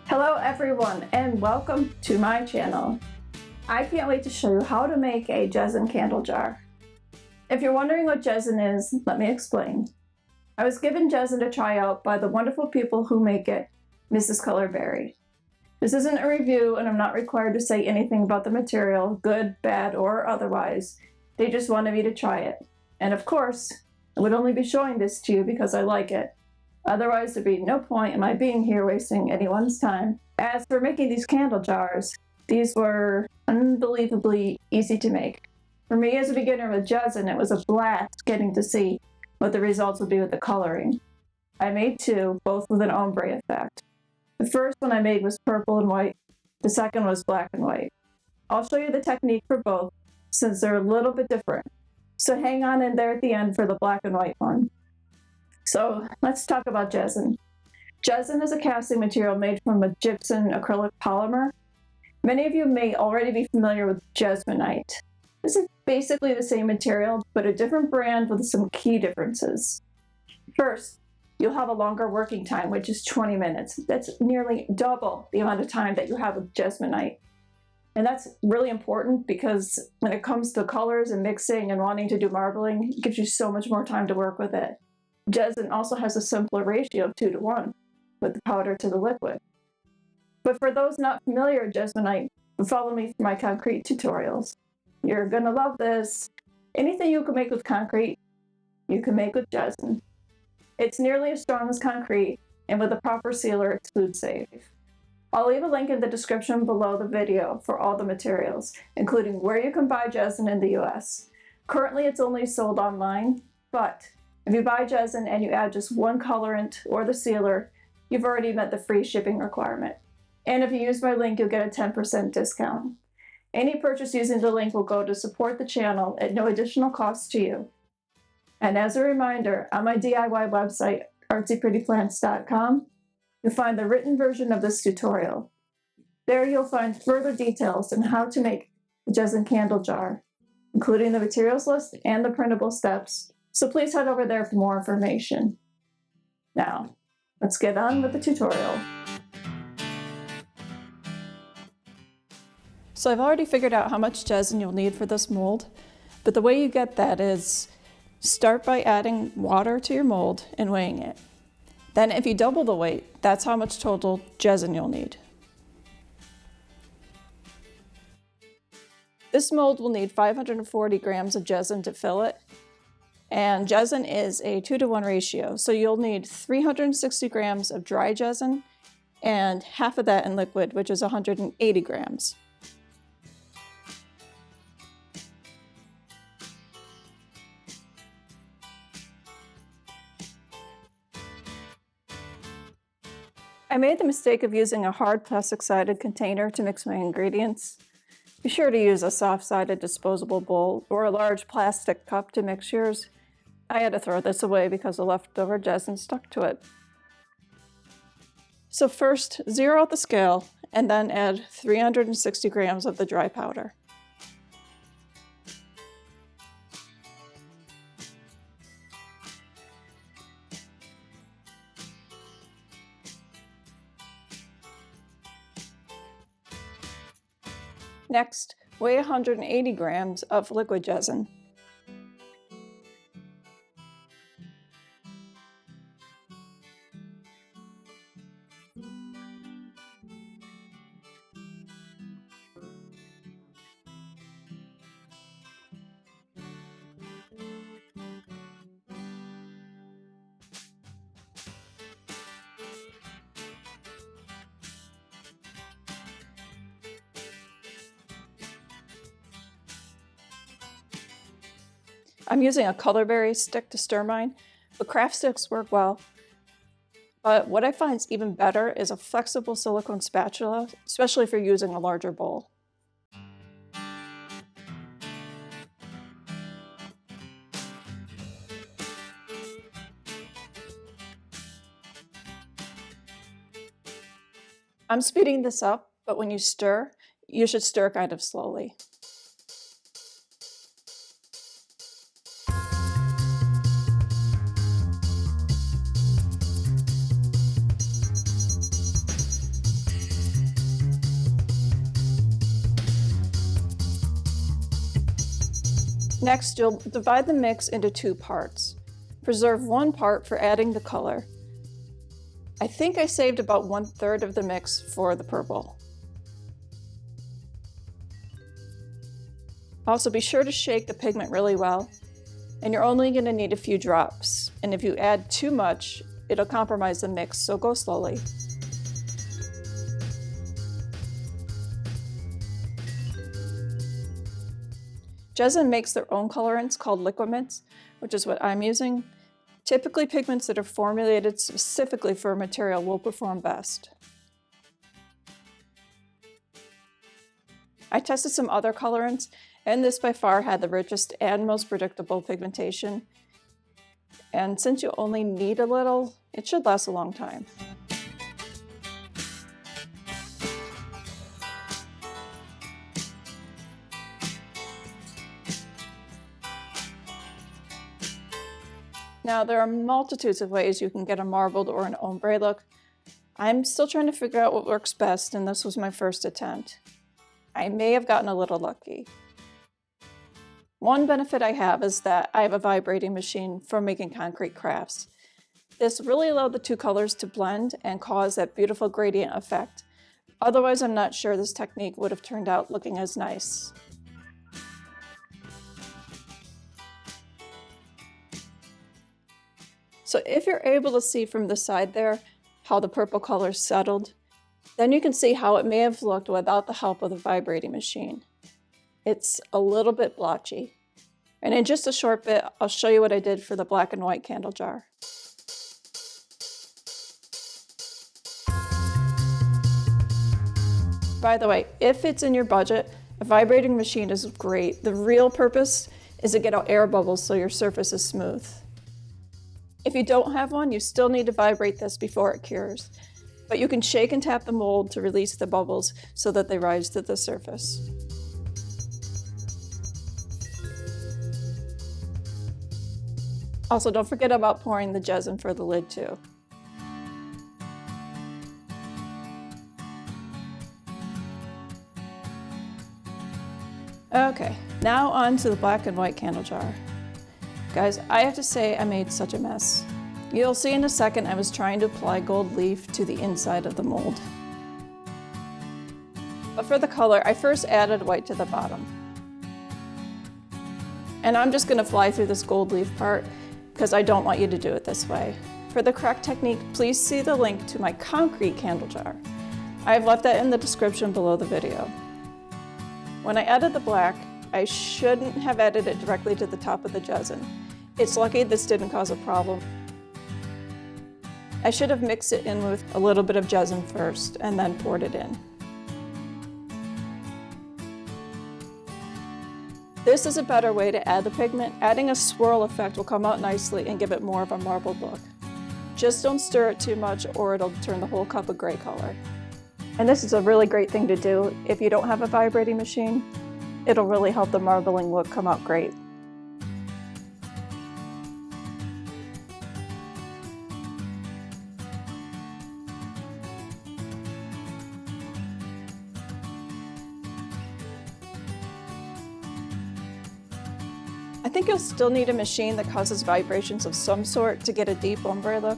Hello everyone and welcome to my channel. I can't wait to show you how to make a Jesin candle jar. If you're wondering what Jesin is, let me explain. I was given Jesin to try out by the wonderful people who make it, Mrs. Colorberry. This isn't a review and I'm not required to say anything about the material, good, bad, or otherwise. They just wanted me to try it. And of course, I would only be showing this to you because I like it. Otherwise, there'd be no point in my being here wasting anyone's time. As for making these candle jars, these were unbelievably easy to make. For me as a beginner with Jesin, it was a blast getting to see what the results would be with the coloring. I made two, both with an ombre effect. The first one I made was purple and white. The second was black and white. I'll show you the technique for both since they're a little bit different. So hang on in there at the end for the black and white one. So let's talk about Jesin. Jesin is a casting material made from a gypsum acrylic polymer. Many of you may already be familiar with Jesmonite. This is basically the same material, but a different brand with some key differences. First, you'll have a longer working time, which is 20 minutes. That's nearly double the amount of time that you have with Jesmonite. And that's really important because when it comes to colors and mixing and wanting to do marbling, it gives you so much more time to work with it. Jesin also has a simpler ratio of 2:1 with the powder to the liquid. But for those not familiar with Jesmonite, follow me for my concrete tutorials. You're gonna love this. Anything you can make with concrete, you can make with Jesin. It's nearly as strong as concrete, and with a proper sealer, it's food safe. I'll leave a link in the description below the video for all the materials, including where you can buy Jesin in the US. Currently, it's only sold online, but if you buy Jesin and you add just one colorant or the sealer, you've already met the free shipping requirement. And if you use my link, you'll get a 10% discount. Any purchase using the link will go to support the channel at no additional cost to you. And as a reminder, on my DIY website, artsyprettyplants.com, you'll find the written version of this tutorial. There you'll find further details on how to make the Jesin candle jar, including the materials list and the printable steps. So please head over there for more information. Now, let's get on with the tutorial. So I've already figured out how much Jesin you'll need for this mold, but the way you get that is start by adding water to your mold and weighing it. Then if you double the weight, that's how much total Jesin you'll need. This mold will need 540 grams of Jesin to fill it. And Jesin is a 2:1 ratio, so you'll need 360 grams of dry Jesin and half of that in liquid, which is 180 grams. I made the mistake of using a hard plastic-sided container to mix my ingredients. Be sure to use a soft-sided disposable bowl or a large plastic cup to mix yours. I had to throw this away because the leftover Jesin stuck to it. So first, zero out the scale and then add 360 grams of the dry powder. Next, weigh 180 grams of liquid Jesin. I'm using a colorberry stick to stir mine, but craft sticks work well. But what I find is even better is a flexible silicone spatula, especially if you're using a larger bowl. I'm speeding this up, but when you stir, you should stir kind of slowly. Next, you'll divide the mix into 2 parts. Preserve 1 part for adding the color. I think I saved about 1/3 of the mix for the purple. Also, be sure to shake the pigment really well, and you're only going to need a few drops. And if you add too much, it'll compromise the mix, so go slowly. Jesin makes their own colorants called Liquiments, which is what I'm using. Typically, pigments that are formulated specifically for a material will perform best. I tested some other colorants, and this by far had the richest and most predictable pigmentation. And since you only need a little, it should last a long time. Now, there are multitudes of ways you can get a marbled or an ombre look. I'm still trying to figure out what works best, and this was my first attempt. I may have gotten a little lucky. One benefit I have is that I have a vibrating machine for making concrete crafts. This really allowed the 2 colors to blend and cause that beautiful gradient effect. Otherwise, I'm not sure this technique would have turned out looking as nice. So if you're able to see from the side there how the purple color settled, then you can see how it may have looked without the help of the vibrating machine. It's a little bit blotchy. And in just a short bit, I'll show you what I did for the black and white candle jar. By the way, if it's in your budget, a vibrating machine is great. The real purpose is to get out air bubbles so your surface is smooth. If you don't have one, you still need to vibrate this before it cures. But you can shake and tap the mold to release the bubbles so that they rise to the surface. Also, don't forget about pouring the Jesin for the lid too. Okay, now on to the black and white candle jar. Guys, I have to say I made such a mess. You'll see in a second I was trying to apply gold leaf to the inside of the mold. But for the color, I first added white to the bottom. And I'm just gonna fly through this gold leaf part because I don't want you to do it this way. For the correct technique, please see the link to my concrete candle jar. I have left that in the description below the video. When I added the black, I shouldn't have added it directly to the top of the Jesin. It's lucky this didn't cause a problem. I should have mixed it in with a little bit of Jesin first and then poured it in. This is a better way to add the pigment. Adding a swirl effect will come out nicely and give it more of a marbled look. Just don't stir it too much or it'll turn the whole cup a gray color. And this is a really great thing to do if you don't have a vibrating machine. It'll really help the marbling look come out great. I think you'll still need a machine that causes vibrations of some sort to get a deep ombre look,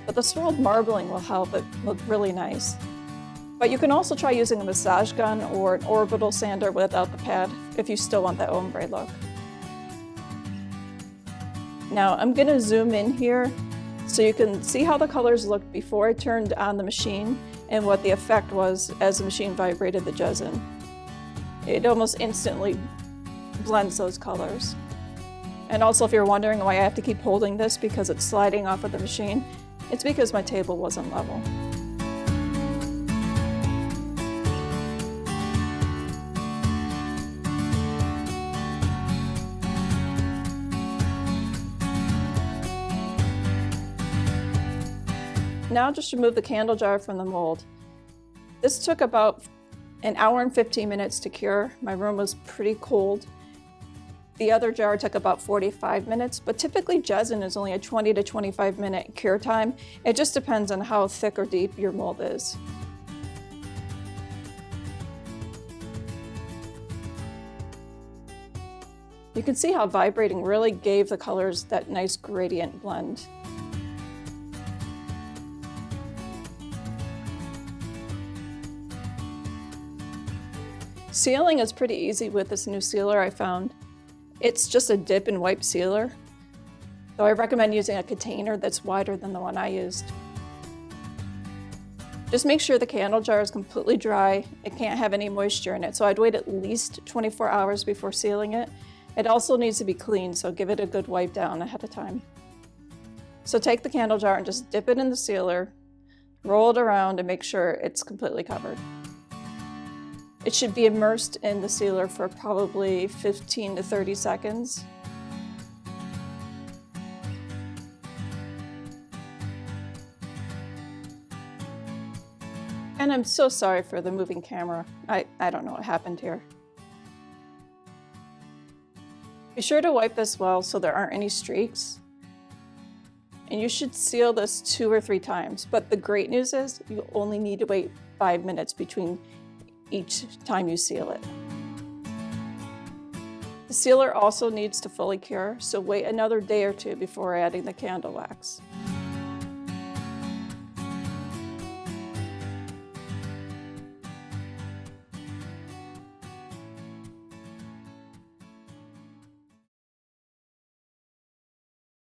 but the swirled marbling will help it look really nice. But you can also try using a massage gun or an orbital sander without the pad if you still want that ombre look. Now I'm going to zoom in here so you can see how the colors looked before I turned on the machine and what the effect was as the machine vibrated the Jesin. It almost instantly blends those colors. And also, if you're wondering why I have to keep holding this because it's sliding off of the machine, it's because my table wasn't level. Now just remove the candle jar from the mold. This took about an hour and 15 minutes to cure. My room was pretty cold. The other jar took about 45 minutes, but typically Jesin is only a 20 to 25 minute cure time. It just depends on how thick or deep your mold is. You You can see how vibrating really gave the colors that nice gradient blend. Sealing is pretty easy with this new sealer I found. It's just a dip and wipe sealer, so I recommend using a container that's wider than the one I used. Just make sure the candle jar is completely dry. It can't have any moisture in it, so I'd wait at least 24 hours before sealing it. It also needs to be clean, so give it a good wipe down ahead of time. So take the candle jar and just dip it in the sealer, roll it around, and make sure it's completely covered. It should be immersed in the sealer for probably 15 to 30 seconds. And I'm so sorry for the moving camera. I don't know what happened here. Be sure to wipe this well so there aren't any streaks. And you should seal this 2 or 3 times. But the great news is you only need to wait 5 minutes between each time you seal it. The sealer also needs to fully cure, so wait another day or 2 before adding the candle wax.